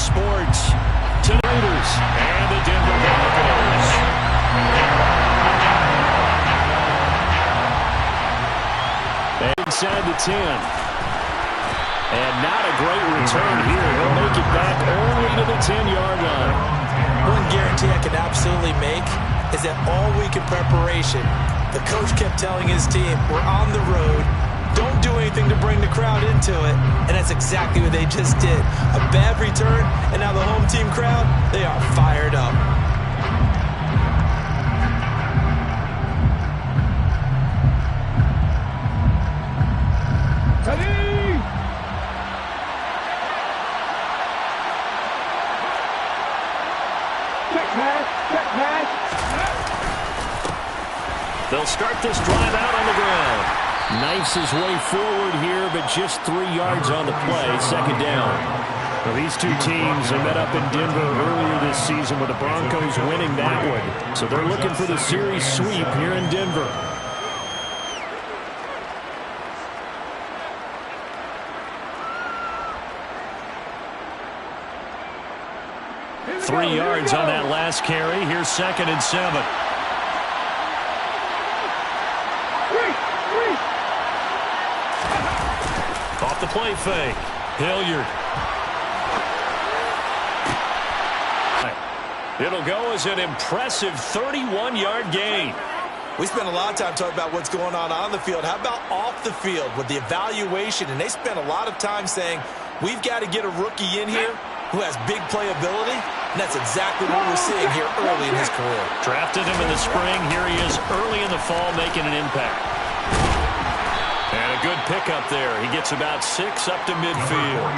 sports to the Raiders and the Denver Broncos. Inside the 10. And not a great return here. They'll make it back only to the 10-yard line. One guarantee I can absolutely make is that all week in preparation, the coach kept telling his team, we're on the road, don't do anything to bring the crowd into it. And that's exactly what they just did. A bad return, and now the home team crowd, they are fired up. They'll start this drive out on the ground. Knifes his way forward here, but just 3 yards on the play. Second down. Well, these two teams have met up in Denver earlier this season with the Broncos winning that one. So they're looking for the series sweep here in Denver. Three yards on that last carry. Here's 2nd and 7. Off the play fake. Hilliard. It'll go as an impressive 31-yard gain. We spent a lot of time talking about what's going on the field. How about off the field with the evaluation? And they spent a lot of time saying, we've got to get a rookie in here who has big playability. And that's exactly what we're seeing here early in his career. Drafted him in the spring. Here he is early in the fall making an impact. And a good pickup there. He gets about 6 up to midfield.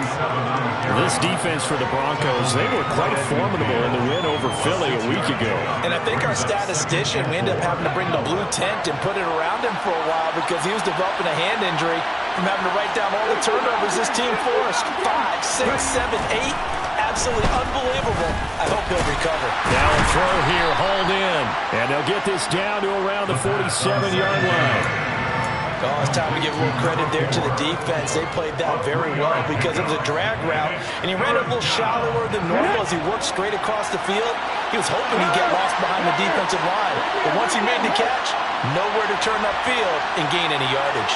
This defense for the Broncos, they were quite formidable in the win over Philly a week ago. And I think our statistician, we ended up having to bring the blue tent and put it around him for a while because he was developing a hand injury from having to write down all the turnovers this team forced. 5, 6, 7, 8. Absolutely unbelievable. I hope he'll recover. Now a throw here, hauled in. And they'll get this down to around the 47-yard line. Oh, it's time to give a little credit there to the defense. They played that very well because it was a drag route, and he ran a little shallower than normal as he worked straight across the field. He was hoping he'd get lost behind the defensive line, but once he made the catch, nowhere to turn upfield and gain any yardage.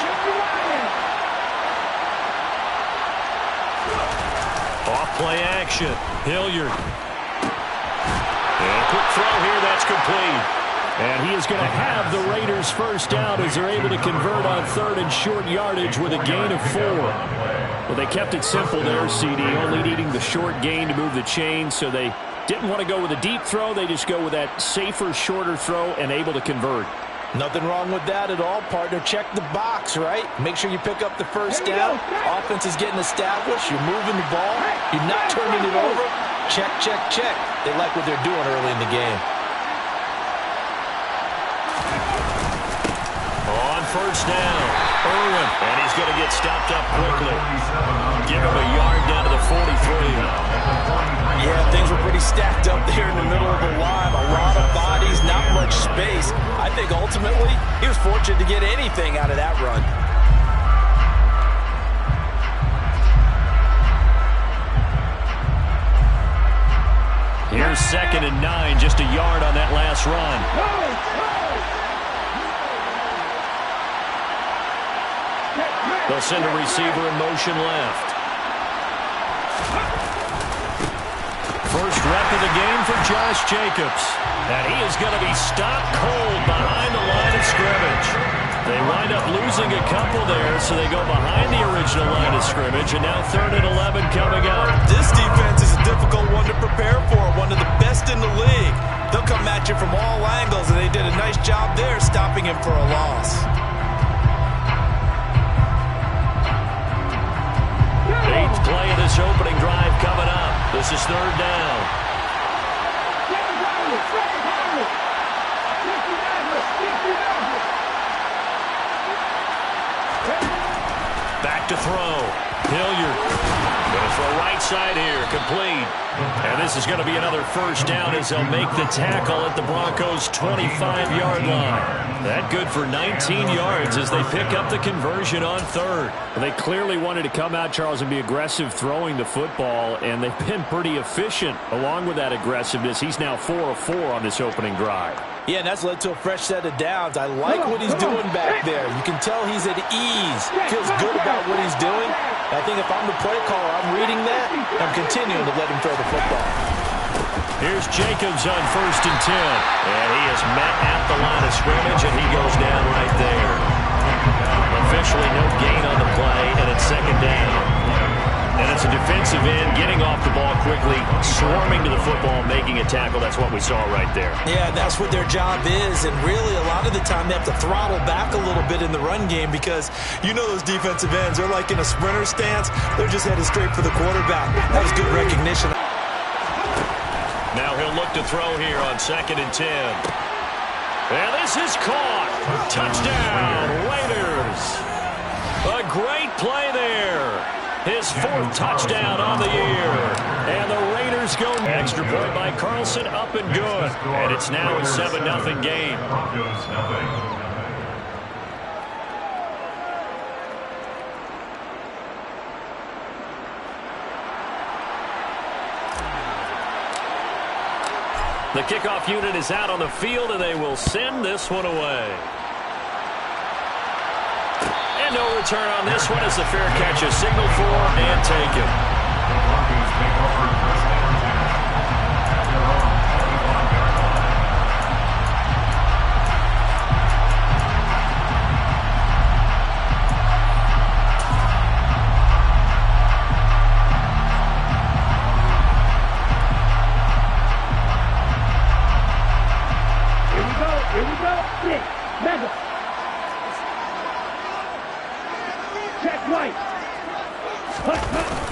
Off play action. Hilliard. And a quick throw here, that's complete. And he is going to have the Raiders first down as they're able to convert on 3rd and short yardage with a gain of 4. Well, they kept it simple there, CD, only needing the short gain to move the chain, so they didn't want to go with a deep throw. They just go with that safer, shorter throw and able to convert. Nothing wrong with that at all, partner. Check the box, right? Make sure you pick up the first down. Offense is getting established. You're moving the ball. You're not turning it over. Check, check, check. They like what they're doing early in the game. First down, Irwin, and he's going to get stopped up quickly. Give him a yard down to the 43. Yeah, things were pretty stacked up there in the middle of the line. A lot of bodies, not much space. I think ultimately he was fortunate to get anything out of that run. Here's 2nd and 9, just a yard on that last run. They'll send a receiver in motion left. First rep of the game for Josh Jacobs. And he is going to be stopped cold behind the line of scrimmage. They wind up losing a couple there, so they go behind the original line of scrimmage, and now 3rd and 11 coming up. This defense is a difficult one to prepare for, one of the best in the league. They'll come at you from all angles, and they did a nice job there stopping him for a loss. Eighth play of this opening drive coming up. This is 3rd down. Back to throw. Hilliard. Going to So right side here, complete. And this is going to be another first down as they'll make the tackle at the Broncos' 25-yard line. That good for 19 yards as they pick up the conversion on third. Well, they clearly wanted to come out, Charles, and be aggressive throwing the football, and they've been pretty efficient along with that aggressiveness. He's now 4 of 4 on this opening drive. Yeah, and that's led to a fresh set of downs. I like what he's doing back there. You can tell he's at ease. Feels good about what he's doing. I think if I'm the play caller, I'm reading that. I'm continuing to let him throw the football. Here's Jacobs on 1st and 10. And he is met at the line of scrimmage, and he goes down right there. Officially no gain on the play, and it's 2nd down. And it's a defensive end getting off the ball quickly, swarming to the football, making a tackle. That's what we saw right there. Yeah, that's what their job is. And really, a lot of the time, they have to throttle back a little bit in the run game because you know those defensive ends, they're like in a sprinter stance. They're just headed straight for the quarterback. That was good recognition. Now he'll look to throw here on 2nd and 10. And this is caught. Touchdown, Raiders. A great play there. His 4th touchdown on the year. And the Raiders go extra point by Carlson, up and good. And it's now a 7-0 game. The kickoff unit is out on the field, and they will send this one away. And no return on this one as the fair catch is signaled for and taken. Here we go. Six. Mega. Check right.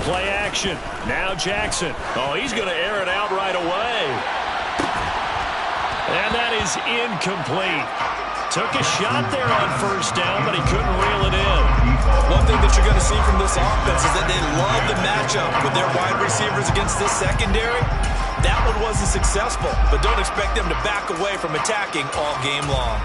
Play action. Now Jackson. Oh, he's going to air it out right away. And that is incomplete. Took a shot there on 1st down, but he couldn't reel it in. One thing that you're going to see from this offense is that they love the matchup with their wide receivers against this secondary. That one wasn't successful, but don't expect them to back away from attacking all game long.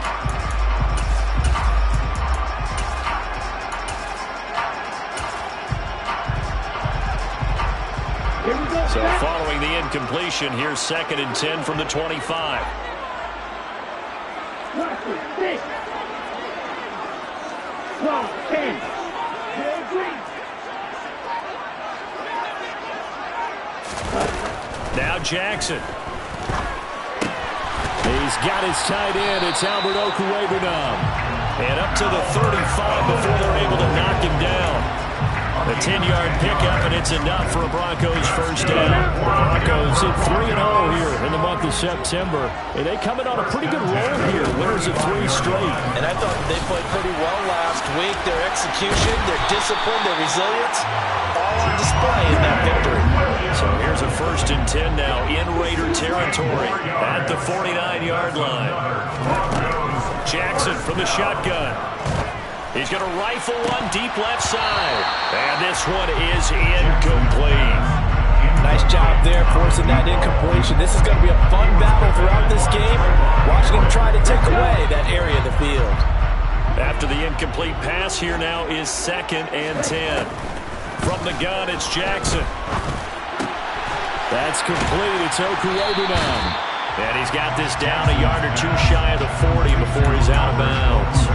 So following the incompletion, here's 2nd and 10 from the 25. Now Jackson. He's got his tight end. It's Albert Okwuegbunam. And up to the 35 before they're able to knock him down. A 10-yard pickup, and it's enough for a Broncos 1st down. Broncos at 3-0 here in the month of September. And they come in on a pretty good roll here. Winners of 3 straight. And I thought they played pretty well last week. Their execution, their discipline, their resilience, all on display in that victory. So here's a 1st and 10 now in Raider territory at the 49-yard line. Jackson from the shotgun. He's going to rifle one deep left side. And this one is incomplete. Nice job there forcing that incompletion. This is going to be a fun battle throughout this game. Watching him try to take away that area of the field. After the incomplete pass, here now is 2nd and 10. From the gun, it's Jackson. That's complete. It's Okwuegbunam. And he's got this down a yard or two shy of the 40 before he's out of bounds.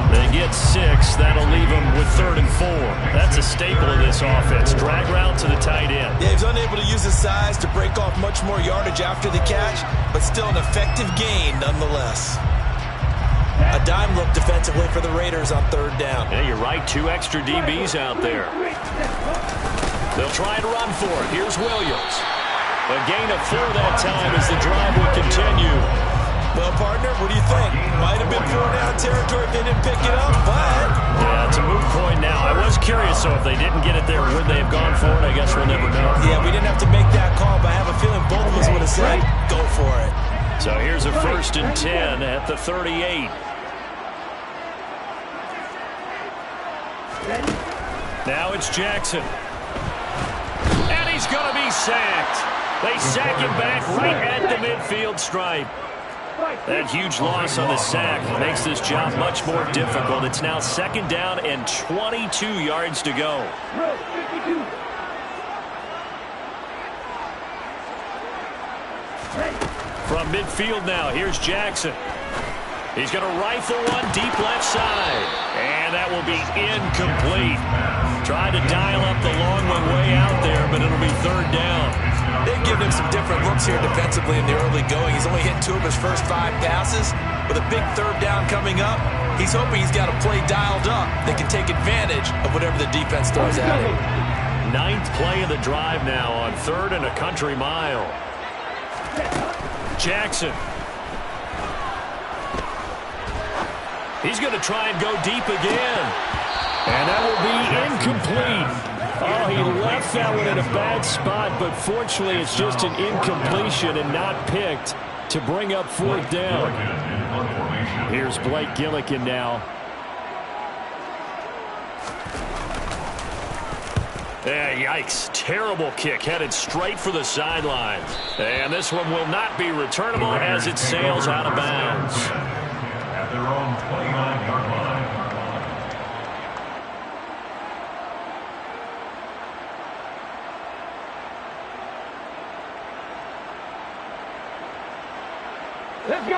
They get 6. That'll leave him with 3rd and 4. That's a staple of this offense. Drag route to the tight end. Yeah, he's unable to use his size to break off much more yardage after the catch, but still an effective gain nonetheless. A dime look defensively for the Raiders on 3rd down. Yeah, you're right. 2 extra DBs out there. They'll try and run for it. Here's Williams. A gain of 4 that time as the drive will continue. Well, partner, what do you think? Might have been 4-down territory if they didn't pick it up, but... Yeah, it's a moot point now. I was curious, so if they didn't get it there, would they have gone for it? I guess we'll never know. Yeah, we didn't have to make that call, but I have a feeling both of us would have said, go for it. So here's a 1st and 10 at the 38. Now it's Jackson. sacked. They sack him back right at the midfield stripe. That huge loss on the sack makes this job much more difficult. It's now 2nd down and 22 yards to go. From midfield now, here's Jackson. He's going to rifle one deep left side. And that will be incomplete. Tried to dial up the long one way out there, but it'll be 3rd down. They've given him some different looks here defensively in the early going. He's only hit 2 of his first 5 passes. With a big 3rd down coming up, he's hoping he's got a play dialed up that can take advantage of whatever the defense throws at him. 9th play of the drive now on 3rd and a country mile. Jackson. He's going to try and go deep again. And that will be incomplete. Oh, he left that one in a bad spot, but fortunately it's just an incompletion and not picked to bring up 4th down. Here's Blake Gillikin now. Yikes. Terrible kick headed straight for the sidelines. And this one will not be returnable as it sails out of bounds. At their own 29-yard line.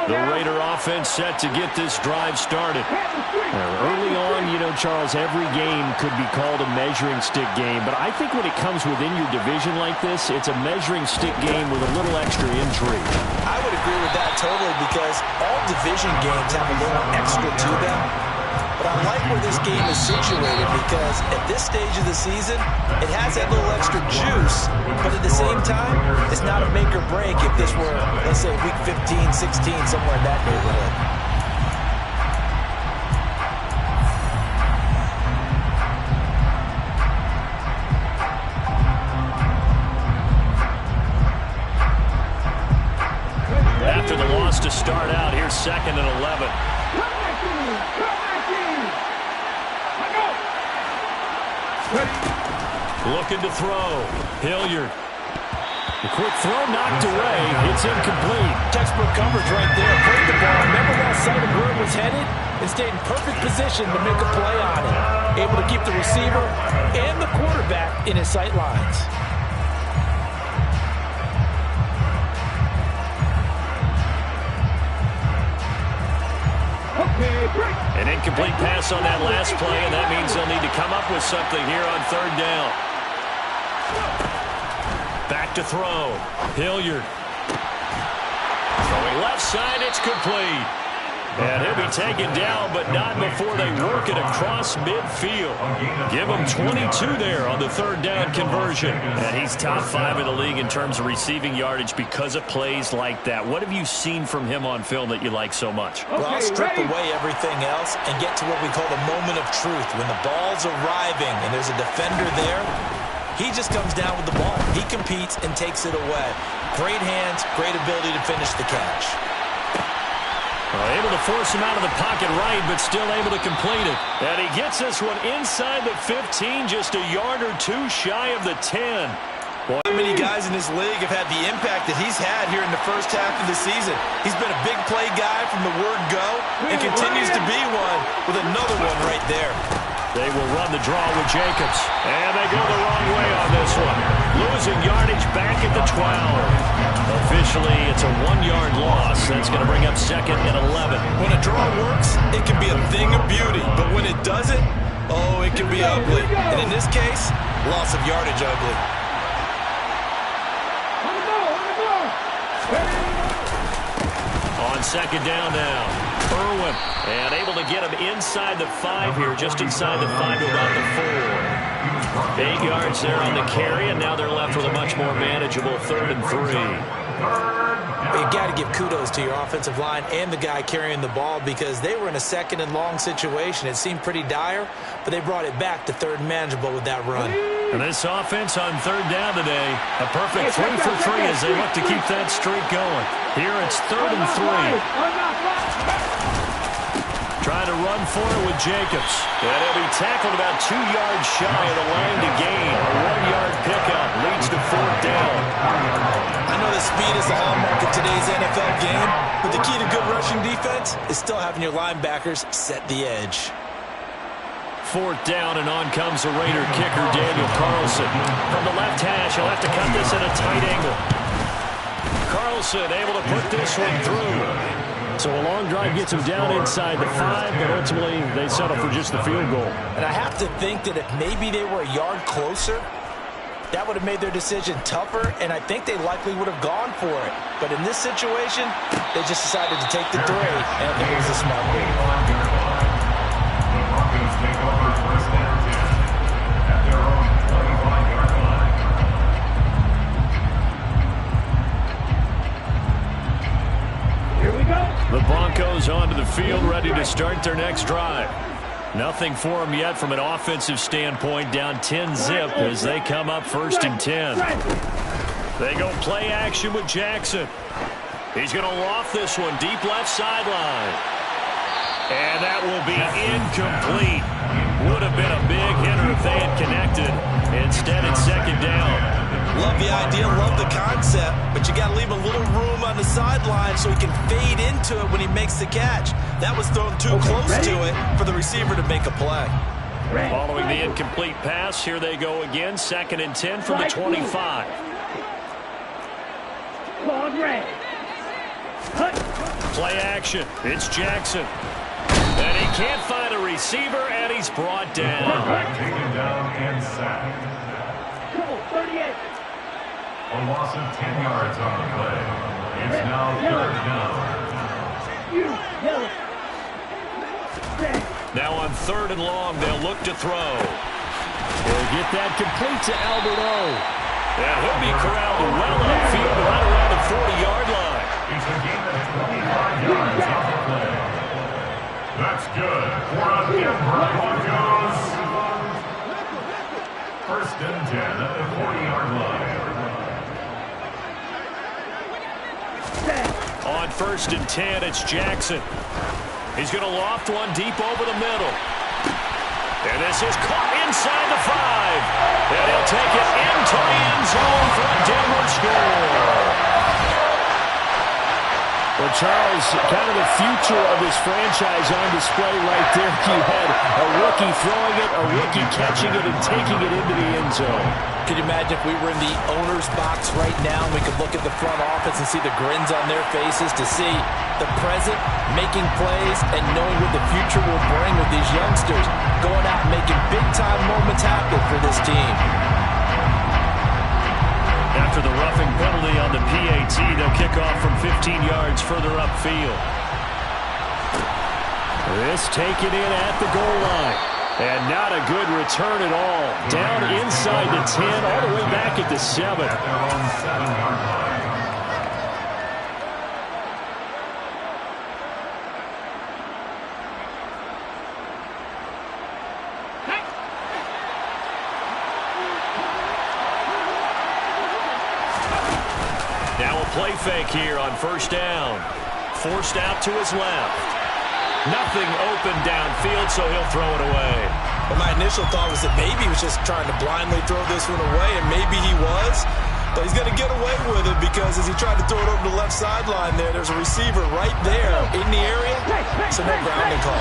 The Raider offense set to get this drive started. Early on, you know, Charles, every game could be called a measuring stick game. But I think when it comes within your division like this, it's a measuring stick game with a little extra intrigue. I would agree with that totally because all division games have a little extra to them. But I like where this game is situated because at this stage of the season, it has that little extra juice, but at the same time, it's not a make or break if this were, let's say, week 15, 16, somewhere in that neighborhood. After the loss to start out, here's 2nd and 11. Looking to throw. Hilliard. The quick throw knocked away. It's incomplete. Textbook coverage right there. Played the ball. Never lost sight of where it was headed and stayed in perfect position to make a play on it. Able to keep the receiver and the quarterback in his sight lines. An incomplete pass on that last play, and that means they'll need to come up with something here on 3rd down. Back to throw. Hilliard. Throwing left side, it's complete. And he'll be taken down, but not before they work it across midfield. Give him 22 there on the 3rd down conversion. And he's top 5 in the league in terms of receiving yardage because of plays like that. What have you seen from him on film that you like so much? Well, I'll strip away everything else and get to what we call the moment of truth. When the ball's arriving and there's a defender there, he just comes down with the ball. He competes and takes it away. Great hands, great ability to finish the catch. Able to force him out of the pocket right, but still able to complete it. And he gets this one inside the 15, just a yard or 2 shy of the 10. Boy, how many guys in this league have had the impact that he's had here in the first half of the season? He's been a big play guy from the word go and continues to be one with another one right there. They will run the draw with Jacobs. And they go the wrong way on this one. Losing yardage back at the 12. Officially, it's a 1-yard loss. That's going to bring up 2nd and 11. When a draw works, it can be a thing of beauty. But when it doesn't, oh, it can be ugly. And in this case, loss of yardage ugly. On 2nd down now. Irwin. And able to get him inside the 5 here, just inside the 5 to about the 4. 8 yards there on the carry, and now they're left with a much more manageable 3rd and 3. You've got to give kudos to your offensive line and the guy carrying the ball because they were in a 2nd and long situation. It seemed pretty dire, but they brought it back to 3rd and manageable with that run. And this offense on 3rd down today, a perfect 3 for 3 as they look to keep that streak going. Here it's 3rd and 3. Trying to run for it with Jacobs. And he'll be tackled about 2 yards shy of the line to gain. A 1-yard pickup leads to 4th down. speed is the hallmark of today's NFL game, but the key to good rushing defense is still having your linebackers set the edge. 4th down, and on comes the Raider kicker, Daniel Carlson. From the left hash, he'll have to cut this at a tight angle. Carlson able to put this one through. So a long drive gets him down inside the 5, but ultimately they settle for just the field goal. And I have to think that if maybe they were a yard closer, that would have made their decision tougher, and I think they likely would have gone for it. But in this situation, they just decided to take the 3, and I think it was a smart move. The Broncos onto the field, ready to start their next drive. Nothing for them yet from an offensive standpoint, down 10-zip as they come up 1st and 10. They go play action with Jackson. He's going to loft this one deep left sideline. And that will be incomplete. Would have been a big hitter if they had connected. Instead, it's 2nd down. Love the idea, love the concept, but you got to leave a little room on the sideline so he can fade into it when he makes the catch. That was thrown too close to it for the receiver to make a play. Following the incomplete pass, here they go again, 2nd and 10 from the 25. Play action. It's Jackson. And he can't find a receiver, and he's brought down. Taken down and sacked. 38. A loss of 10 yards on the play. It's now 3rd down. Now on 3rd and long, they'll look to throw. They'll get that complete to Albert O. And he'll be corralled well upfield right around the 40-yard line. It's a game of 25 yards on the play. That's good for a Denver Broncos. 1st and 10 at the 40-yard line. On 1st and 10, it's Jackson. He's going to loft one deep over the middle. And this is caught inside the 5. And he'll take it into the end zone for a Denver score. Well, Charles, kind of the future of this franchise on display right there. You had a rookie throwing it, a rookie catching it, and taking it into the end zone. Could you imagine if we were in the owner's box right now and we could look at the front office and see the grins on their faces to see the present making plays and knowing what the future will bring with these youngsters going out and making big-time moments happen for this team. After the roughing penalty on the PAT, they'll kick off from 15 yards further upfield. This taken in at the goal line. And not a good return at all. Down inside the 10, all the way back at the 7. At their own 7-yard line. Now a play fake here on 1st down. Forced out to his left. Nothing open downfield, so he'll throw it away. Well, my initial thought was that maybe he was just trying to blindly throw this one away, and maybe he was. But he's going to get away with it because as he tried to throw it over the left sideline there's a receiver right there in the area, so no grounding call.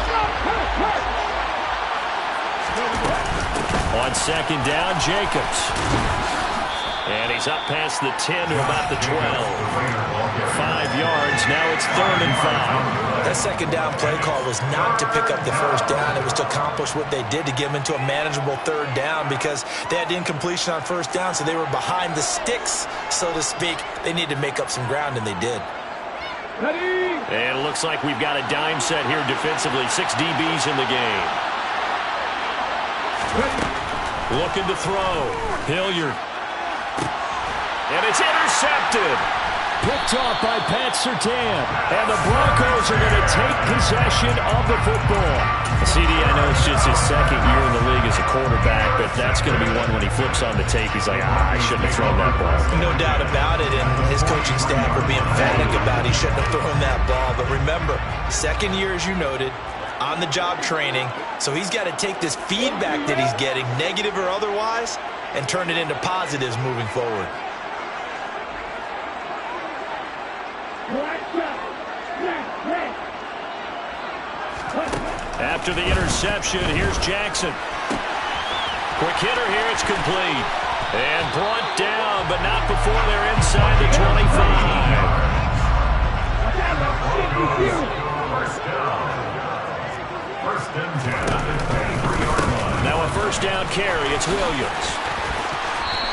On 2nd down, Jacobs. And he's up past the 10 to about the 12. 5 yards, now it's 3rd and 5. That 2nd down play call was not to pick up the 1st down. It was to accomplish what they did to get them into a manageable 3rd down because they had incompletion on 1st down, so they were behind the sticks, so to speak. They needed to make up some ground, and they did. And it looks like we've got a dime set here defensively. 6 DBs in the game. Looking to throw. Hilliard. And it's intercepted. Picked off by Pat Surtain. And the Broncos are going to take possession of the football. CD, I know it's just his 2nd year in the league as a quarterback, but that's going to be one when he flips on the tape. He's like, I shouldn't have thrown that ball. No doubt about it, and his coaching staff will be emphatic about he shouldn't have thrown that ball. But remember, 2nd year, as you noted, on-the-job training, so he's got to take this feedback that he's getting, negative or otherwise, and turn it into positives moving forward. After the interception, here's Jackson. Quick hitter here, it's complete. And brought down, but not before they're inside the 25. First and 10 at the 23-yard line. Now a first down carry, it's Williams.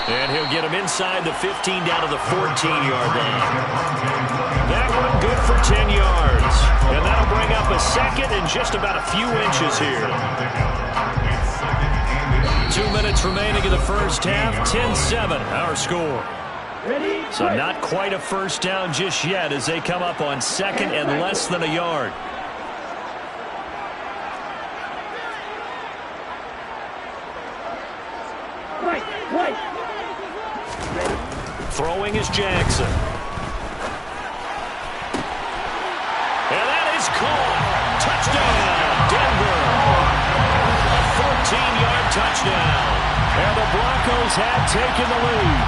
And he'll get him inside the 15 down to the 14-yard line. That one good for 10 yards. And that'll bring up a second and just about a few inches here. 2 minutes remaining in the first half, 10-7 our score. So not quite a first down just yet as they come up on second and less than a yard. Throwing is Jackson. And that is caught. Touchdown, Denver. A 14-yard touchdown. And the Broncos have taken the lead.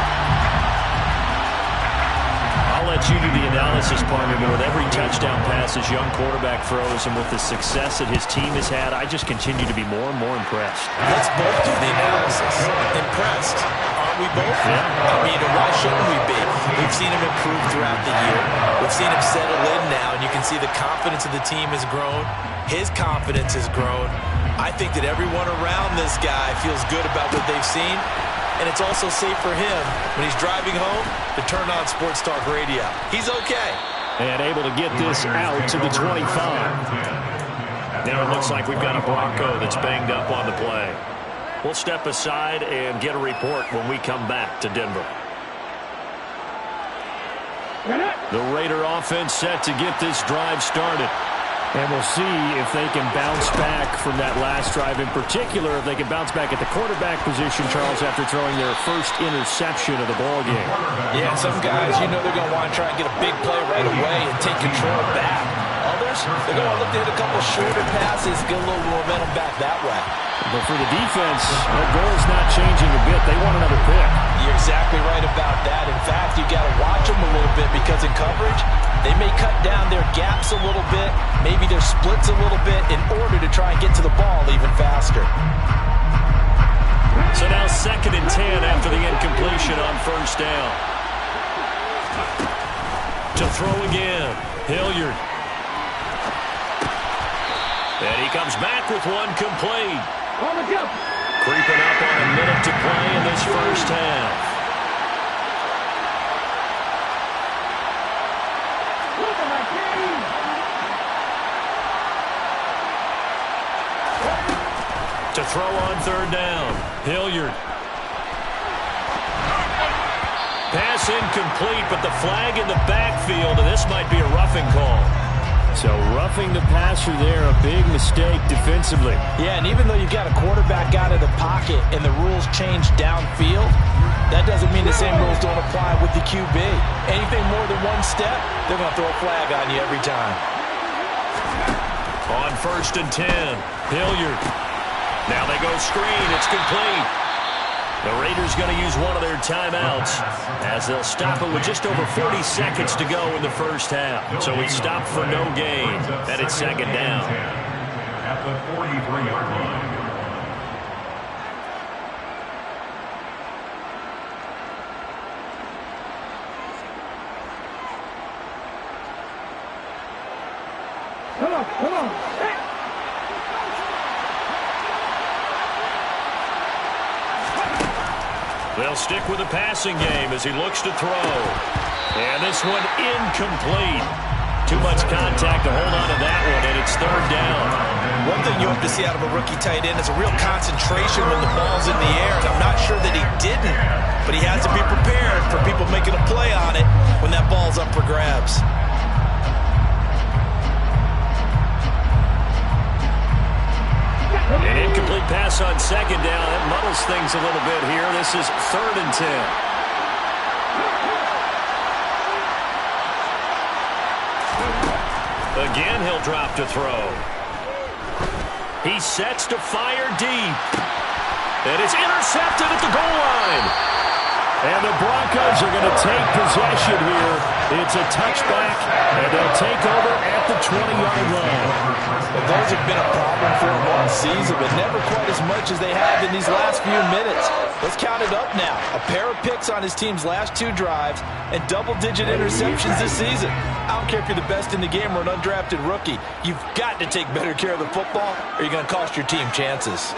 I'll let you do the analysis, partner, but with every touchdown pass his young quarterback throws and with the success that his team has had, I just continue to be more and more impressed. Let's both do the analysis. Impressed. Aren't we both? Yeah. I mean, why shouldn't we be? We've seen him improve throughout the year. We've seen him settle in now, and you can see the confidence of the team has grown. His confidence has grown. I think that everyone around this guy feels good about what they've seen. And it's also safe for him when he's driving home to turn on Sports Talk Radio. He's okay. And able to get this out to the 25. Now it looks like we've got a Bronco that's banged up on the play. We'll step aside and get a report when we come back to Denver. The Raider offense set to get this drive started. And we'll see if they can bounce back from that last drive. In particular, if they can bounce back at the quarterback position, Charles, after throwing their first interception of the ball game. Yeah, some guys, you know they're going to want to try and get a big play right away and take control back. Others, they're going to look to hit a couple shorter passes, get a little momentum back that way. But for the defense, their goal is not changing a bit. They want another pick. You're exactly right about that. In fact, you got to watch them a little bit because in coverage, they may cut down their gaps a little bit, maybe their splits a little bit in order to try and get to the ball even faster. So now 2nd and 10 after the incompletion on first down. To throw again, Hilliard. And he comes back with one complete. Creeping up on a minute to play in this first half. To throw on 3rd down, Hilliard. Pass incomplete, but the flag in the backfield, and this might be a roughing call. So roughing the passer there, a big mistake defensively. Yeah, and even though you've got a quarterback out of the pocket and the rules change downfield, that doesn't mean the same rules don't apply with the QB. Anything more than one step, they're going to throw a flag on you every time. On 1st and 10, Hilliard. Now they go screen. It's complete. The Raiders going to use one of their timeouts as they'll stop it with just over 40 seconds to go in the first half. So we stop for no gain, and it's 2nd down. At the 43-yard line. Come on. They'll stick with the passing game as he looks to throw. And this one incomplete. Too much contact to hold on to that one, and it's 3rd down. One thing you hope to see out of a rookie tight end is a real concentration when the ball's in the air, and I'm not sure that he didn't, but he has to be prepared for people making a play on it when that ball's up for grabs. An incomplete pass on 2nd down. That muddles things a little bit here. This is 3rd and 10. Again, he'll drop to throw. He sets to fire deep. And it's intercepted at the goal line. And the Broncos are going to take possession here. It's a touchback, and they'll take over at the 20-yard line. Well, those have been a problem for them all season, but never quite as much as they have in these last few minutes. Let's count it up now. A pair of picks on his team's last 2 drives and double-digit interceptions this season. I don't care if you're the best in the game or an undrafted rookie. You've got to take better care of the football or you're going to cost your team chances.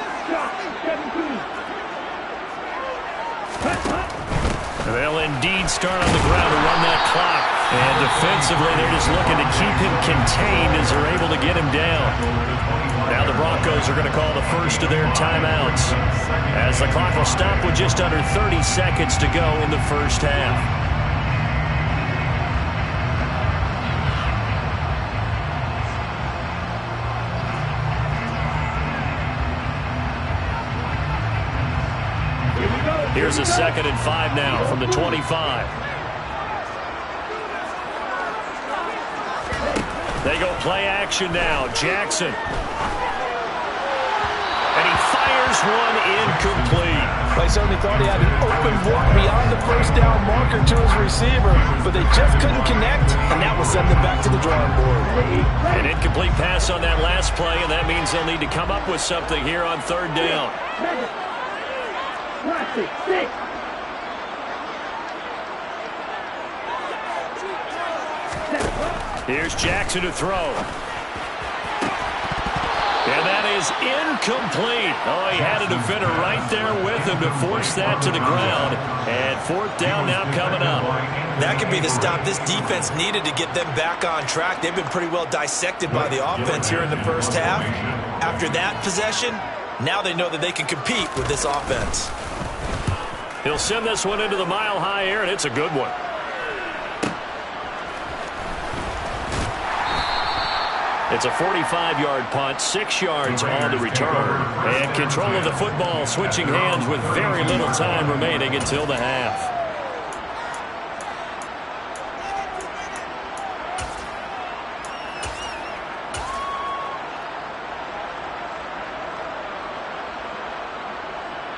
They'll indeed start on the ground to run that clock. And defensively, they're just looking to keep him contained as they're able to get him down. Now the Broncos are going to call the first of their timeouts, as the clock will stop with just under 30 seconds to go in the first half. Here's a 2nd and 5 now from the 25. They go play action now. Jackson. And he fires one incomplete. I certainly thought he had an open look beyond the first down marker to his receiver, but they just couldn't connect, and that will send them back to the drawing board. An incomplete pass on that last play, and that means they'll need to come up with something here on 3rd down. Here's Jackson to throw. And that is incomplete. Oh, he had a defender right there with him to force that to the ground. And 4th down now coming up. That could be the stop this defense needed to get them back on track. They've been pretty well dissected by the offense here in the first half. After that possession, now they know that they can compete with this offense. He'll send this one into the mile-high air, and it's a good one. It's a 45-yard punt, 6 yards on the return. And control of the football switching hands with very little time remaining until the half.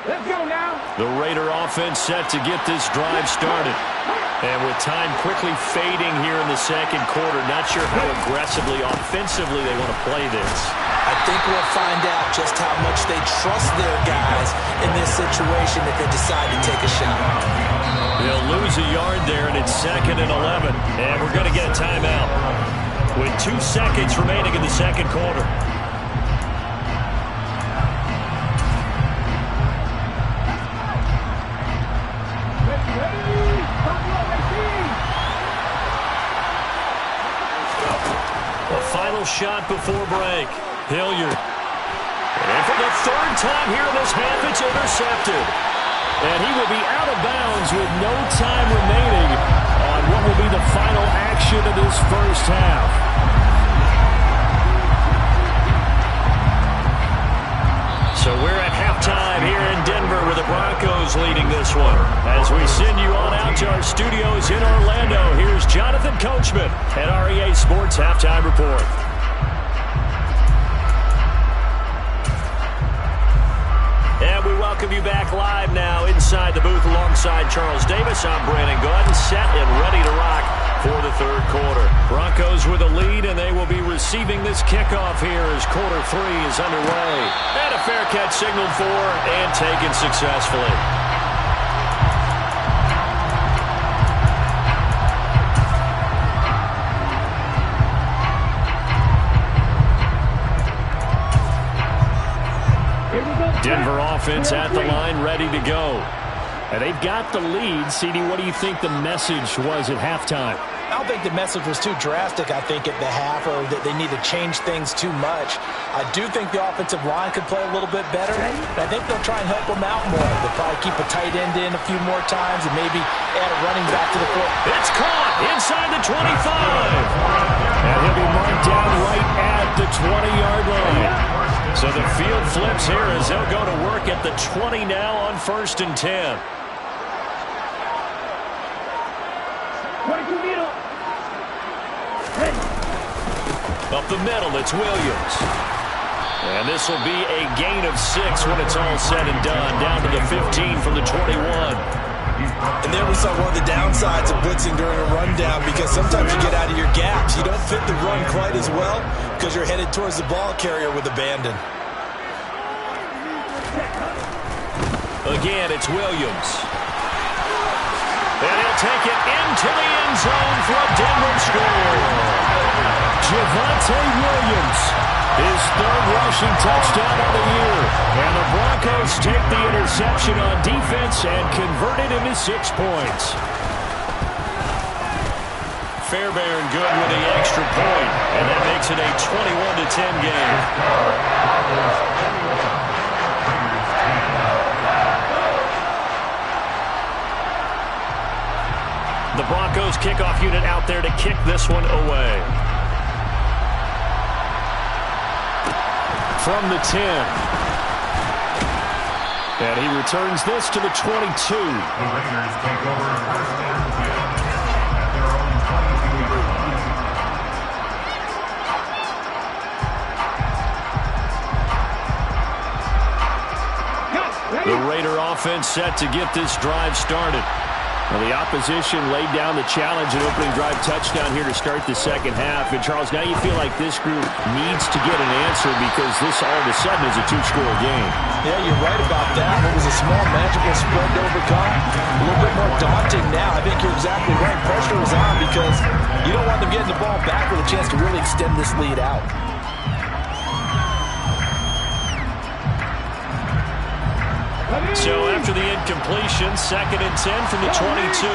Let's go now. The Raider offense set to get this drive started. And with time quickly fading here in the 2nd quarter, not sure how aggressively, offensively they want to play this. I think we'll find out just how much they trust their guys in this situation if they decide to take a shot. They'll lose a yard there, and it's 2nd and 11. And we're going to get a timeout with 2 seconds remaining in the 2nd quarter. Shot before break. Hilliard. And for the 3rd time here in this half, it's intercepted. And he will be out of bounds with no time remaining on what will be the final action of this first half. So we're at halftime here in Denver with the Broncos leading this one. As we send you on out to our studios in Orlando, here's Jonathan Coachman at REA Sports Halftime Report. And we welcome you back live now inside the booth alongside Charles Davis. I'm Brandon Gordon, set and ready to rock for the 3rd quarter. Broncos with a lead, and they will be receiving this kickoff here as quarter 3 is underway. And a fair catch signaled for and taken successfully. Denver offense at the line, ready to go. And they've got the lead. CD, what do you think the message was at halftime? I don't think the message was too drastic, I think, at the half, or that they need to change things too much. I do think the offensive line could play a little bit better, and I think they'll try and help them out more. They'll probably keep a tight end in a few more times and maybe add a running back to the court. It's caught inside the 25. And he'll be marked down right at the 20-yard line. So the field flips here as they'll go to work at the 20 now on 1st and 10. Up the middle, it's Williams. And this will be a gain of 6 when it's all said and done. Down to the 15 from the 21. And there we saw one of the downsides of blitzing during a rundown, because sometimes you get out of your gaps. You don't fit the run quite as well because you're headed towards the ball carrier with abandon. Again, it's Williams. And he'll take it into the end zone for a Denver score. Javonte Williams, his third rushing touchdown of the year. And the Broncos take the interception on defense and convert it into 6 points. Fairbairn good with the extra point, and that makes it a 21-10 game. The Broncos kickoff unit out there to kick this one away. From the 10. And he returns this to the 22. The Raiders take over first and 10 at their own 22-yard line. The Raider offense set to get this drive started. Well, the opposition laid down the challenge, an opening drive touchdown here to start the second half. And, Charles, now you feel like this group needs to get an answer because this all of a sudden is a 2-score game. Yeah, you're right about that. It was a small, magical spread to overcome. A little bit more daunting now. I think you're exactly right. Pressure is on because you don't want them getting the ball back with a chance to really extend this lead out. So after the incompletion, 2nd and 10 from the 22.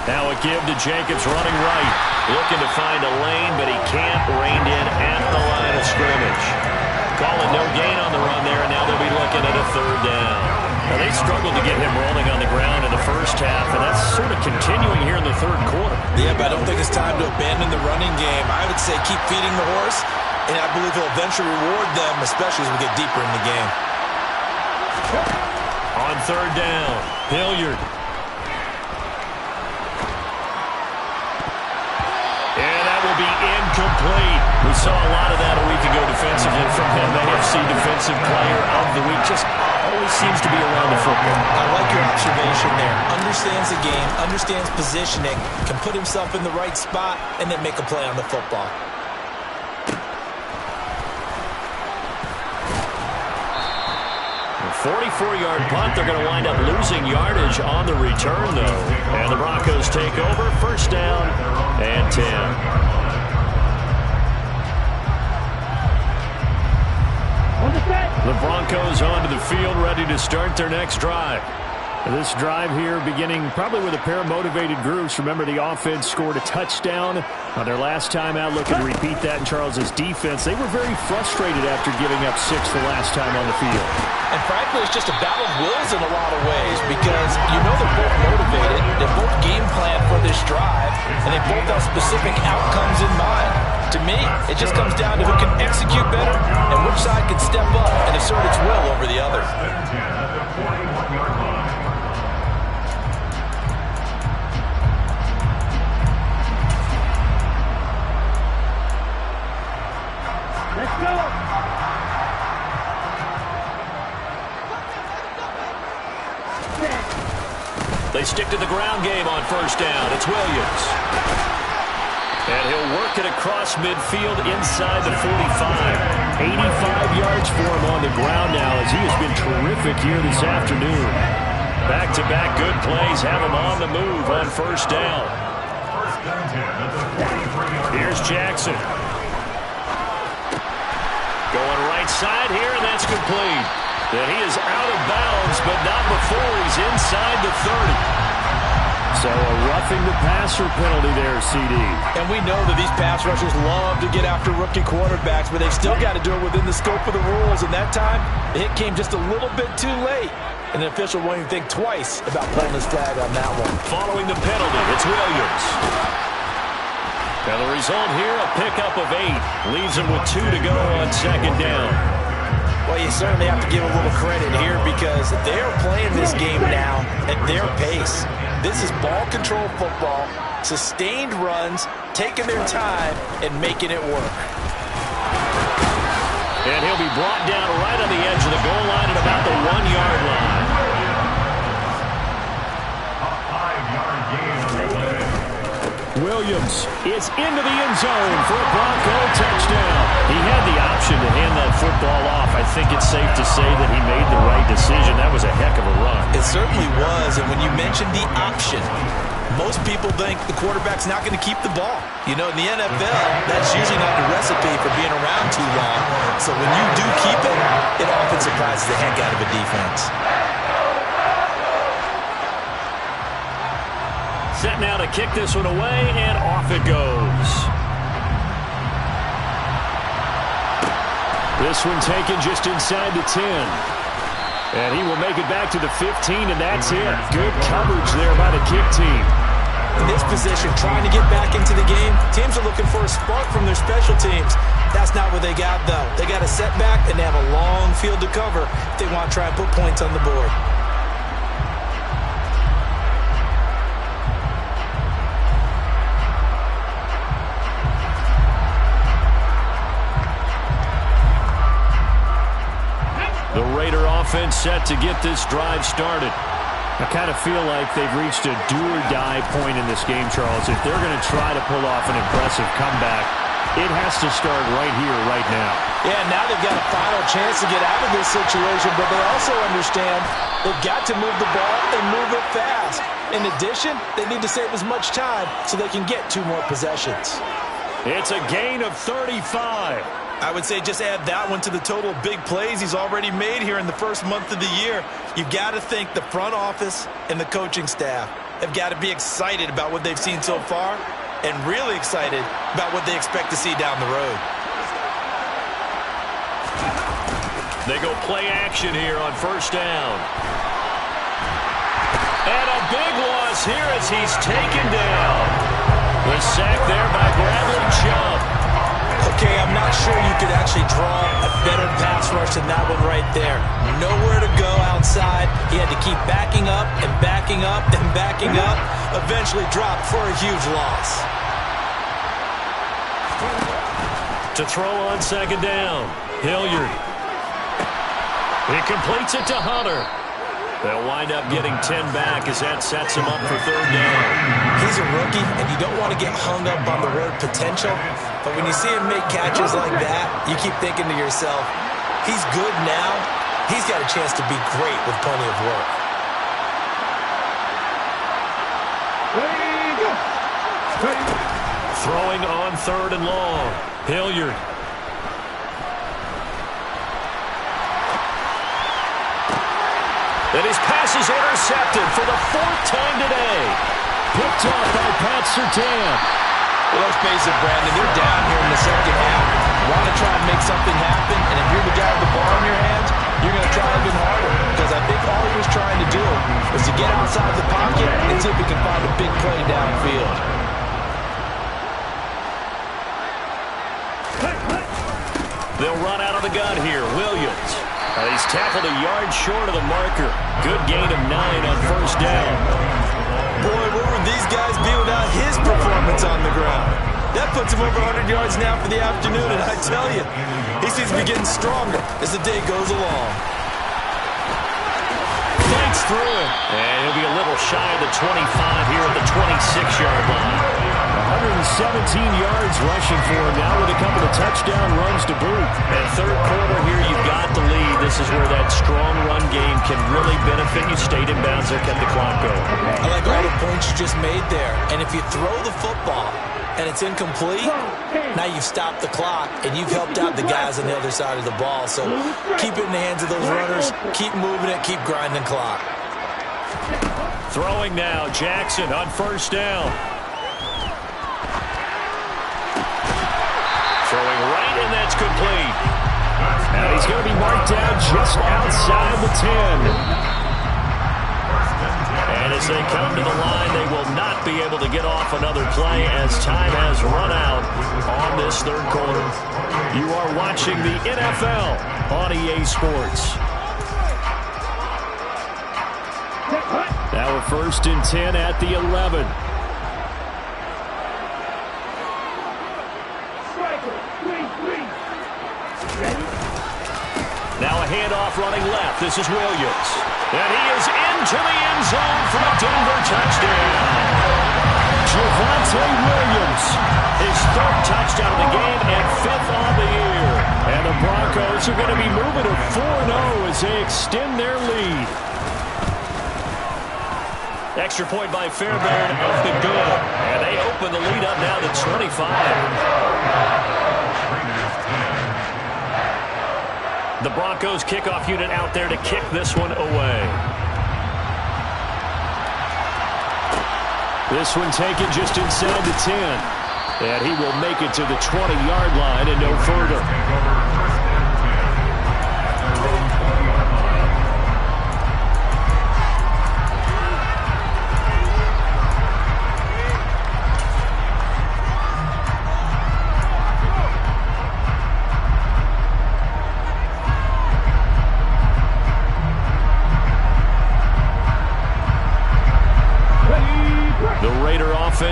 Now a give to Jacobs running right. Looking to find a lane, but he can't. Reined in at the line of scrimmage. Calling no gain on the run there, and now they'll be looking at a 3rd down. Now they struggled to get him rolling on the ground in the first half, and that's sort of continuing here in the 3rd quarter. Yeah, but I don't think it's time to abandon the running game. I would say keep feeding the horse, and I believe he'll eventually reward them, especially as we get deeper in the game. On 3rd down, Hilliard. And that will be incomplete. We saw a lot of that a week ago defensively from him. The AFC Defensive Player of the Week just always seems to be around the football. I like your observation there. Understands the game, understands positioning, can put himself in the right spot, and then make a play on the football. 44-yard punt. They're going to wind up losing yardage on the return, though. And the Broncos take over. 1st down and 10. The Broncos onto the field, ready to start their next drive. This drive here beginning probably with a pair of motivated groups. Remember, the offense scored a touchdown on their last time out. Looking to repeat that in Charles's defense. They were very frustrated after giving up 6 the last time on the field. And frankly, it's just a battle of wills in a lot of ways because you know they're both motivated. They both game plan for this drive, and they both have specific outcomes in mind. To me, it just comes down to who can execute better and which side can step up and assert its will over the other. Let's go! They stick to the ground game on 1st down. It's Williams. And he'll work it across midfield inside the 45. 85 yards for him on the ground now as he has been terrific here this afternoon. Back-to-back good plays have him on the move on 1st down. Here's Jackson. Going right side here, and that's complete. And he is out of bounds, but not before he's inside the 30. So a roughing the passer penalty there, CD. And we know that these pass rushers love to get after rookie quarterbacks, but they've still got to do it within the scope of the rules. And that time, the hit came just a little bit too late. And the official won't even think twice about pulling his flag on that one. Following the penalty, it's Williams. Now the result here, a pickup of 8. Leaves him with 2 to go on 2nd down. Well, you certainly have to give a little credit here because they are playing this game now at their pace. This is ball control football, sustained runs, taking their time, and making it work. And he'll be brought down right on the edge of the goal line at about the 1-yard line. Williams is into the end zone for a Bronco touchdown. He had the option to hand that football off. I think it's safe to say that he made the right decision. That was a heck of a run. It certainly was, and when you mentioned the option, most people think the quarterback's not going to keep the ball. You know, in the NFL, that's usually not the recipe for being around too long. So when you do keep it, it often surprises the heck out of a defense. Set now to kick this one away, and off it goes. This one taken just inside the 10. And he will make it back to the 15, and that's it. Good coverage there by the kick team. In this position, trying to get back into the game, teams are looking for a spark from their special teams. That's not what they got, though. They got a setback, and they have a long field to cover if they want to try and put points on the board. The Raider offense set to get this drive started. I kind of feel like they've reached a do-or-die point in this game, Charles. If they're going to try to pull off an impressive comeback, it has to start right here, right now. Yeah, now they've got a final chance to get out of this situation, but they also understand they've got to move the ball and move it fast. In addition, they need to save as much time so they can get 2 more possessions. It's a gain of 35. I would say just add that one to the total of big plays he's already made here in the first month of the year. You've got to think the front office and the coaching staff have got to be excited about what they've seen so far and really excited about what they expect to see down the road. They go play action here on first down. And a big loss here as he's taken down. The sack there by Bradley Chubb. Okay, I'm not sure you could actually draw a better pass rush than that one right there. Nowhere to go outside. He had to keep backing up and backing up and backing up. Eventually dropped for a huge loss. To throw on second down, Hilliard. He completes it to Hunter. They'll wind up getting 10 back as that sets him up for third down. He's a rookie, and you don't want to get hung up on the word potential. But when you see him make catches like that, you keep thinking to yourself, he's good now. He's got a chance to be great with plenty of work. Throwing on third and long. Hilliard. And his pass is intercepted for the 4th time today. Picked off by Pat Surtain. Well, let's face it, Brandon, they're down here in the second half. Want to try and make something happen, and if you're the guy with the ball in your hands, you're going to try even harder. Because I think all he was trying to do was to get outside the pocket and see if he can find a big play downfield. They'll run out of the gun here. Williams. He's tackled a yard short of the marker. Good gain of 9 on first down. Boy, where would these guys be without his performance on the ground? That puts him over 100 yards now for the afternoon, and I tell you, he seems to be getting stronger as the day goes along. Fights through it. And he'll be a little shy of the 25 here at the 26-yard line. 117 yards rushing for him now with a couple of touchdown runs to boot. And third quarter here, you've got the lead. This is where that strong run game can really benefit you. Stayed in bounds there, kept the clock going. I like all the points you just made there. And if you throw the football and it's incomplete, now you've stopped the clock and you've helped out the guys on the other side of the ball. So keep it in the hands of those runners. Keep moving it. Keep grinding the clock. Throwing now, Jackson on first down. Throwing right, and that's complete. And he's going to be marked down just outside the 10. And as they come to the line, they will not be able to get off another play as time has run out on this third quarter. You are watching the NFL on EA Sports. Now a 1st and 10 at the 11. Now a handoff running left. This is Williams. And he is into the end zone for a Denver touchdown. Javonte Williams Broncos. His third touchdown of the game and fifth on the year. And the Broncos are going to be moving to 4-0 as they extend their lead. Extra point by Fairbairn up and good. And they open the lead up now to 25. The Broncos kickoff unit out there to kick this one away. This one taken just inside the 10. And he will make it to the 20-yard line and no further.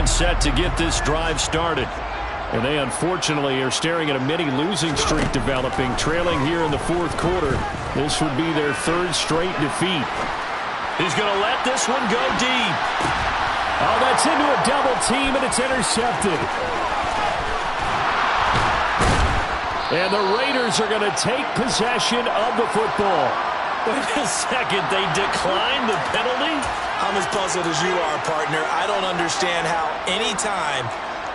Set to get this drive started. And they unfortunately are staring at a mini losing streak developing, trailing here in the fourth quarter. This would be their third straight defeat. He's going to let this one go deep. Oh, that's into a double team, and it's intercepted. And the Raiders are going to take possession of the football. Wait a second, they declined the penalty? I'm as puzzled as you are, partner. I don't understand how any time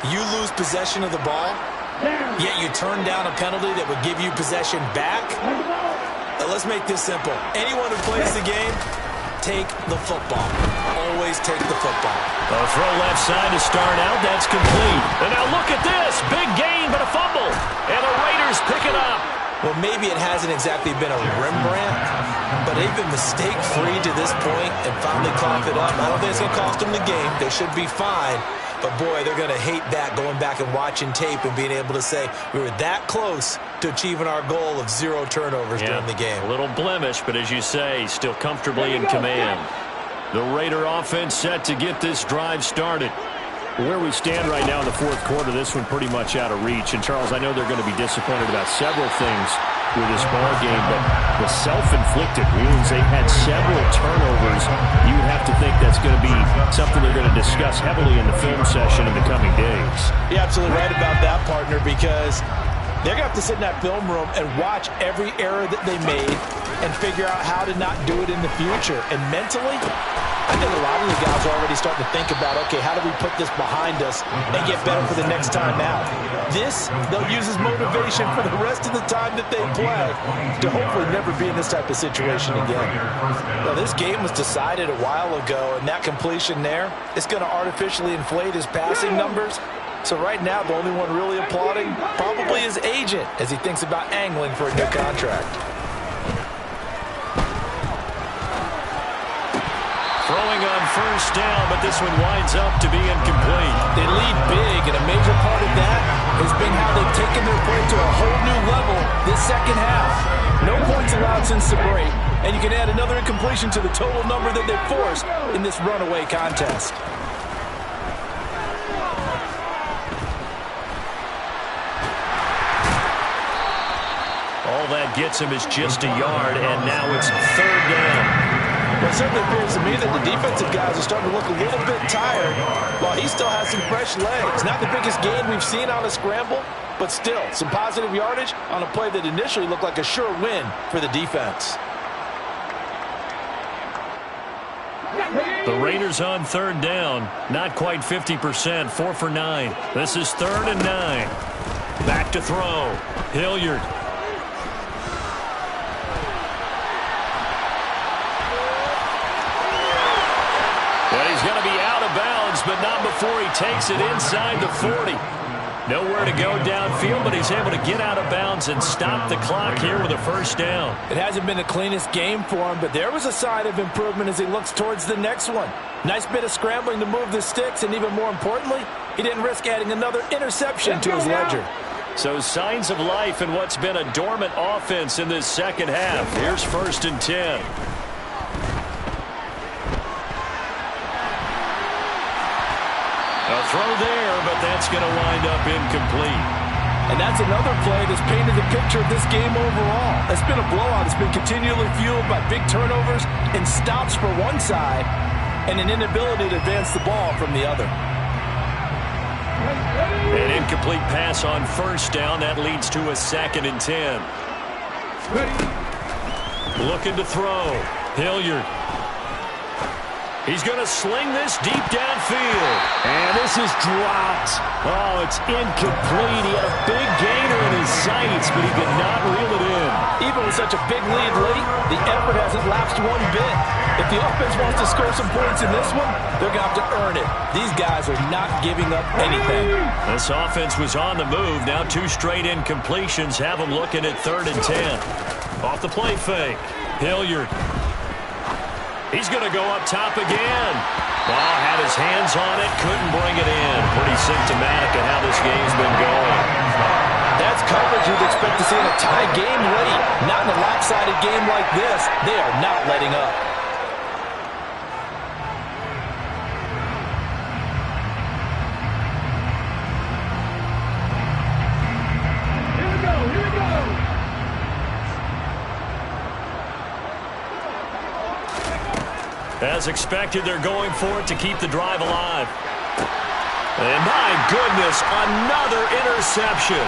you lose possession of the ball, yet you turn down a penalty that would give you possession back. Now, let's make this simple. Anyone who plays the game, take the football. Always take the football. A throw left side to start out. That's complete. And now look at this. Big gain, but a fumble. And the Raiders pick it up. Well, maybe it hasn't exactly been a Rembrandt, but they've been mistake-free to this point and finally coughed it up. I don't think it's going to cost them the game. They should be fine. But, boy, they're going to hate that, going back and watching tape and being able to say we were that close to achieving our goal of 0 turnovers during the game. A little blemish, but as you say, still comfortably in command. The Raider offense set to get this drive started. Where we stand right now in the fourth quarter, this one pretty much out of reach. And, Charles, I know they're going to be disappointed about several things with this ball game, but the self-inflicted wounds, they've had several turnovers. You would have to think that's going to be something they're going to discuss heavily in the film session in the coming days. You're absolutely right about that, partner, because they're going to have to sit in that film room and watch every error that they made and figure out how to not do it in the future. And mentally, I think a lot of the guys are already starting to think about, okay, how do we put this behind us and get better for the next time out? This, they'll use as motivation for the rest of the time that they play to hopefully never be in this type of situation again. Now, this game was decided a while ago, and that completion there is going to artificially inflate his passing numbers. So right now, the only one really applauding probably his agent as he thinks about angling for a new contract. Throwing on first down, but this one winds up to be incomplete. They lead big, and a major part of that has been how they've taken their play to a whole new level this second half. No points allowed since the break, and you can add another incompletion to the total number that they've forced in this runaway contest. All that gets him is just a yard, and now it's third down. Well, it certainly appears to me that the defensive guys are starting to look a little bit tired while he still has some fresh legs. Not the biggest gain we've seen on a scramble, but still some positive yardage on a play that initially looked like a sure win for the defense. The Raiders on third down, not quite 50%, 4 for 9. This is 3rd and 9. Back to throw. Hilliard. He's going to be out of bounds, but not before he takes it inside the 40. Nowhere to go downfield, but he's able to get out of bounds and stop the clock here with a first down. It hasn't been the cleanest game for him, but there was a sign of improvement as he looks towards the next one. Nice bit of scrambling to move the sticks, and even more importantly, he didn't risk adding another interception to his ledger. So signs of life in what's been a dormant offense in this second half. Here's 1st and 10. A throw there, but that's going to wind up incomplete. And that's another play that's painted the picture of this game overall. It's been a blowout. It's been continually fueled by big turnovers and stops for one side and an inability to advance the ball from the other. An incomplete pass on first down. That leads to a 2nd and 10. Looking to throw. Hilliard. He's going to sling this deep downfield. And this is dropped. Oh, it's incomplete. He had a big gainer in his sights, but he could not reel it in. Even with such a big lead late, the effort hasn't lapsed one bit. If the offense wants to score some points in this one, they're going to have to earn it. These guys are not giving up anything. This offense was on the move. Now 2 straight incompletions have them looking at 3rd and 10. Off the play fake. Hilliard. He's going to go up top again. Ball had his hands on it, couldn't bring it in. Pretty symptomatic of how this game's been going. That's coverage you'd expect to see in a tie game late. Not in a lopsided game like this. They are not letting up. As expected, they're going for it to keep the drive alive. And my goodness, another interception.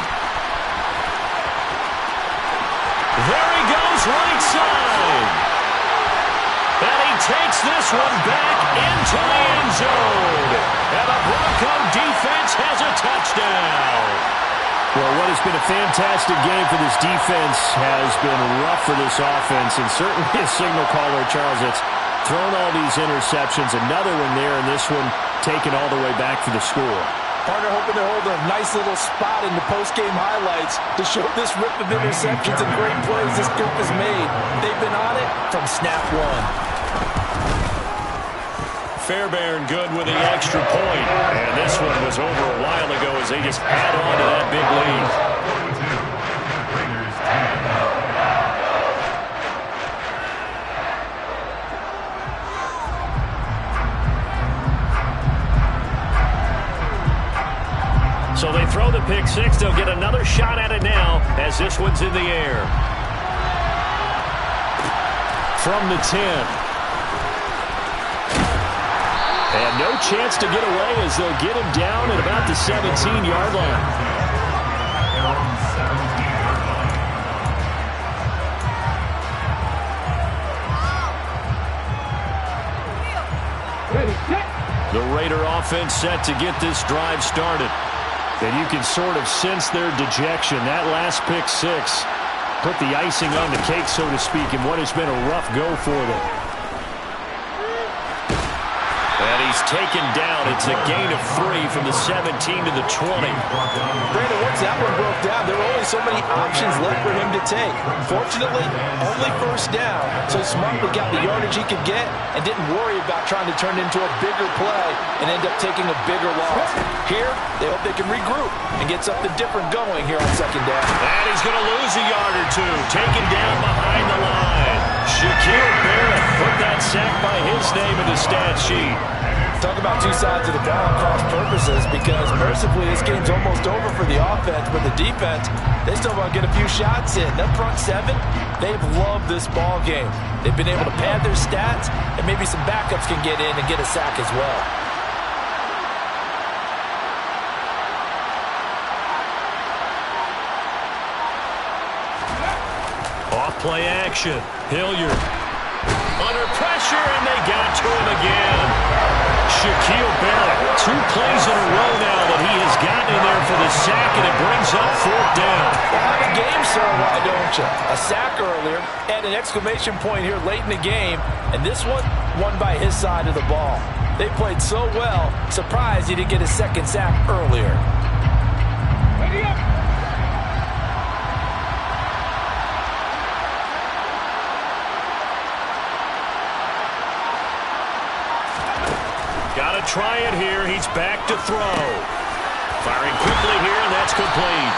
There he goes, right side. And he takes this one back into the end zone. And the Bronco defense has a touchdown. Well, what has been a fantastic game for this defense has been rough for this offense, and certainly a signal caller, Charles, that's thrown all these interceptions. Another one there, and this one taken all the way back for the score. Partner hoping to hold a nice little spot in the post-game highlights to show this rip of interceptions and great plays this group has made. They've been on it from snap one. Fairbairn good with the extra point. And this one was over a while ago as they just add on to that big lead. So they throw the pick six. They'll get another shot at it now as this one's in the air. From the 10. And no chance to get away as they'll get him down at about the 17-yard line. The Raider offense set to get this drive started. And you can sort of sense their dejection. That last pick six put the icing on the cake, so to speak, in what has been a rough go for them. And he's taken down. It's a gain of 3 from the 17 to the 20. Brandon, once that one broke down, there were only so many options left for him to take. Fortunately, only first down, so he smartly got the yardage he could get and didn't worry about trying to turn it into a bigger play and end up taking a bigger loss. Here, they hope they can regroup and get something different going here on second down. And he's going to lose a yard or two. Taken down behind the line. Shaquille Barrett put that sack by his name in the stat sheet. Talk about two sides of the ball and cross purposes, because mercifully this game's almost over for the offense, but the defense, they still want to get a few shots in. That front seven, they've loved this ball game. They've been able to pad their stats, and maybe some backups can get in and get a sack as well. Off-play action. Hilliard under pressure, and they got to him again. Shaquille Barrett, 2 plays in a row now that he has gotten in there for the sack, and it brings up 4th down. Well, have a game, sir, why don't you? A sack earlier and an exclamation point here late in the game, and this one won by his side of the ball. They played so well, surprised he didn't get his second sack earlier. Ready up. Got to try it here. He's back to throw. Firing quickly here, and that's complete.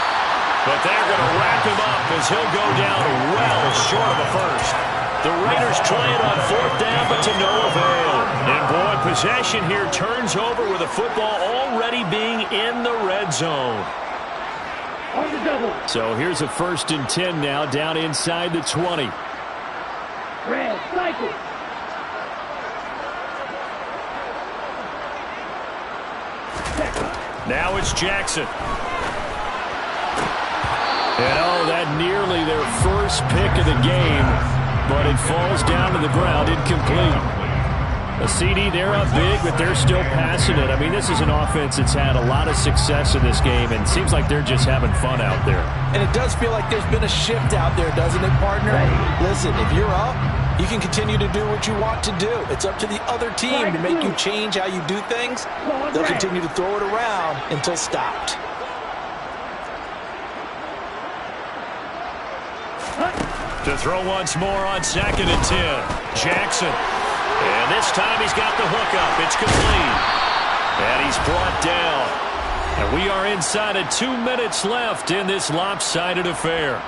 But they're going to wrap him up as he'll go down well short of a first. The Raiders try it on 4th down, but to no avail. And boy, possession here turns over with the football already being in the red zone. So here's a 1st and 10 now, down inside the 20. Red cycle. Now it's Jackson. And that nearly their first pick of the game, but it falls down to the ground, incomplete. A CD, they're up big, but they're still passing it. I mean, this is an offense that's had a lot of success in this game, and it seems like they're just having fun out there. And it does feel like there's been a shift out there, doesn't it, partner? Listen, if you're up, you can continue to do what you want to do. It's up to the other team to make you change how you do things. They'll continue to throw it around until stopped. To throw once more on 2nd and 10. Jackson. And this time he's got the hookup. It's complete. And he's brought down. And we are inside of 2 minutes left in this lopsided affair.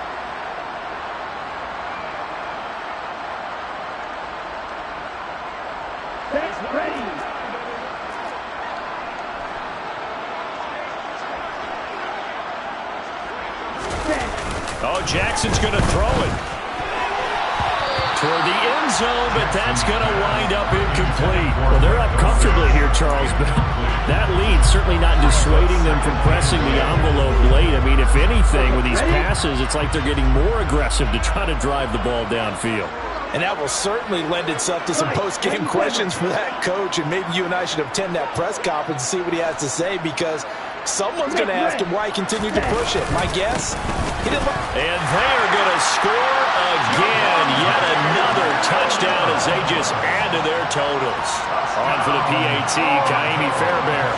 Jackson's going to throw it toward the end zone, but that's going to wind up incomplete. Well, they're up comfortably here, Charles, but that lead certainly not dissuading them from pressing the envelope late. I mean, if anything, with these passes, it's like they're getting more aggressive to try to drive the ball downfield. And that will certainly lend itself to some post-game questions for that coach, and maybe you and I should attend that press conference and see what he has to say, because someone's going to ask him why he continued to push it. My guess, he didn't. And they are going to score again. Yet another touchdown as they just add to their totals. On for the PAT, Kaimi Fairbairn.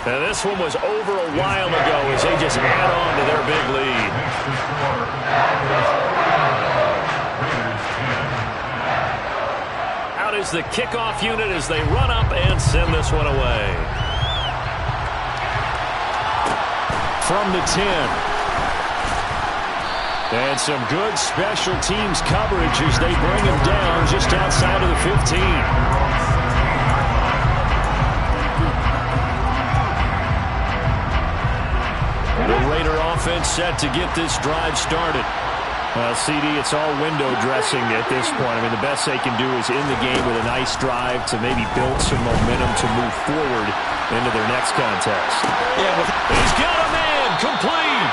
Now this one was over a while ago as they just add on to their big lead. Out is the kickoff unit as they run up and send this one away. From the 10. And some good special teams coverage as they bring him down just outside of the 15. The Raider offense set to get this drive started. CD, it's all window dressing at this point. I mean, the best they can do is in the game with a nice drive to maybe build some momentum to move forward into their next contest. Yeah, he's got a man complete.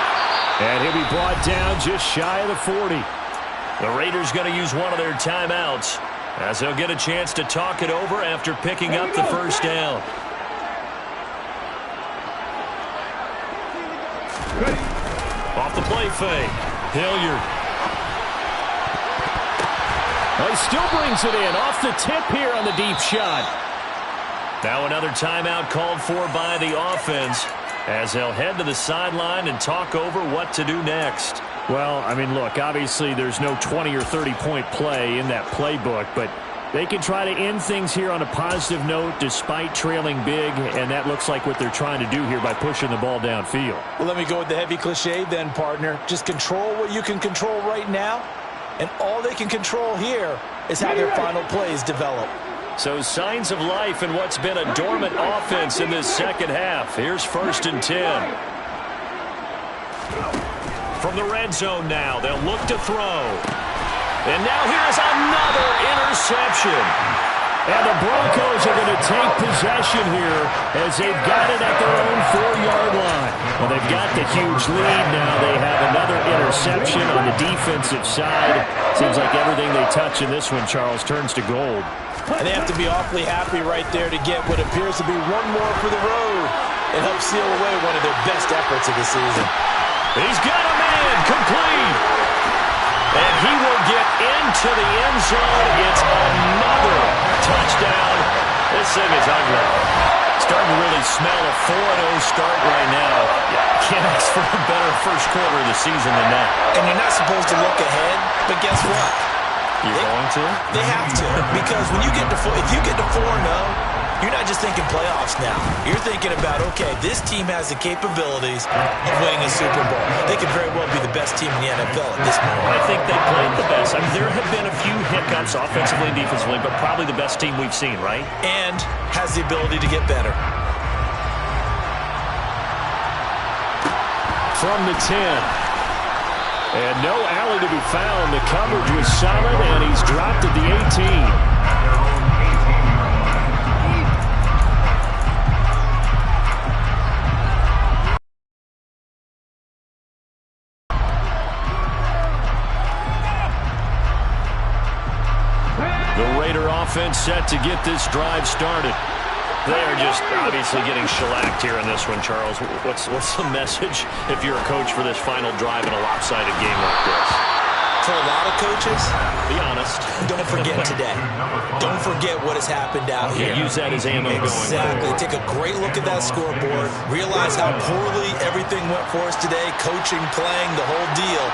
And he'll be brought down just shy of the 40. The Raiders going to use one of their timeouts as they'll get a chance to talk it over after picking up the first down. Off the play fake. Hilliard. Well, he still brings it in. Off the tip here on the deep shot. Now another timeout called for by the offense as they'll head to the sideline and talk over what to do next. Well, I mean, look, obviously there's no 20 or 30-point play in that playbook, but they can try to end things here on a positive note despite trailing big, and that looks like what they're trying to do here by pushing the ball downfield. Well, let me go with the heavy cliche then, partner. Just control what you can control right now, and all they can control here is how their final plays develop. So signs of life in what's been a dormant offense in this second half. Here's 1st and 10. From the red zone now, they'll look to throw. And now here's another interception. And the Broncos are going to take possession here as they've got it at their own 4-yard line. Well, they've got the huge lead now. They have another interception on the defensive side. Seems like everything they touch in this one, Charles, turns to gold. And they have to be awfully happy right there to get what appears to be one more for the road. It helps seal away one of their best efforts of the season. He's got a man complete. And he will get into the end zone. It's another touchdown. This thing is ugly. Starting to really smell a 4-0 start right now. Can't ask for a better first quarter of the season than that. And you're not supposed to look ahead, but guess what? You're going to? They have to, because when you get to if you get to 4-0, you're not just thinking playoffs now. You're thinking about, okay, this team has the capabilities of winning a Super Bowl. They could very well be the best team in the NFL at this moment. I think they played the best. I mean, there have been a few hiccups offensively and defensively, but probably the best team we've seen, right? And has the ability to get better. From the 10. And no alley to be found. The coverage was solid, and he's dropped at the 18. set to get this drive started. They are just obviously getting shellacked here in this one, Charles. What's the message if you're a coach for this final drive in a lopsided game like this? For a lot of coaches, be honest. Don't forget today. Don't forget what has happened out here. Use that as ammo going forward. Exactly. Take a great look at that scoreboard. Realize how poorly everything went for us today. Coaching, playing, the whole deal.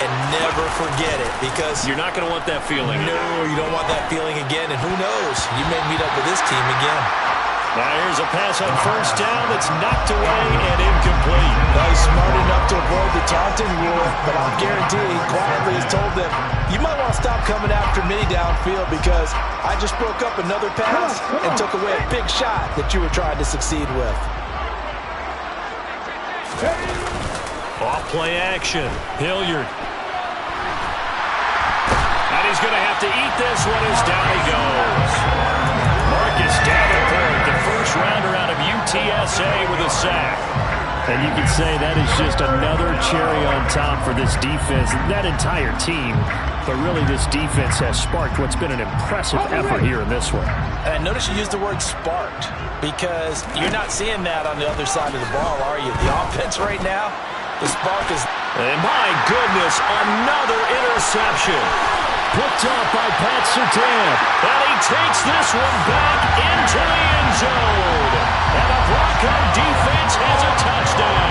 And never forget it, because you're not going to want that feeling. No, you don't want that feeling again. And who knows? You may meet up with this team again. Now here's a pass on first down that's knocked away and incomplete. Well, he's smart enough to avoid the taunting rule, but I'll guarantee he quietly has told them, you might want to stop coming after me downfield because I just broke up another pass and took away a big shot that you were trying to succeed with. Off play action. Hilliard. And he's going to have to eat this one as down he goes. Marcus Davenport, the first rounder out of UTSA with a sack. And you can say that is just another cherry on top for this defense, that entire team. But really, this defense has sparked what's been an impressive effort here in this one. And notice you used the word sparked, because you're not seeing that on the other side of the ball, are you? The offense right now, the spark is... And my goodness, another interception. Picked off by Pat Surtain. And he takes this one back into the end zone. And the Bronco defense has a touchdown.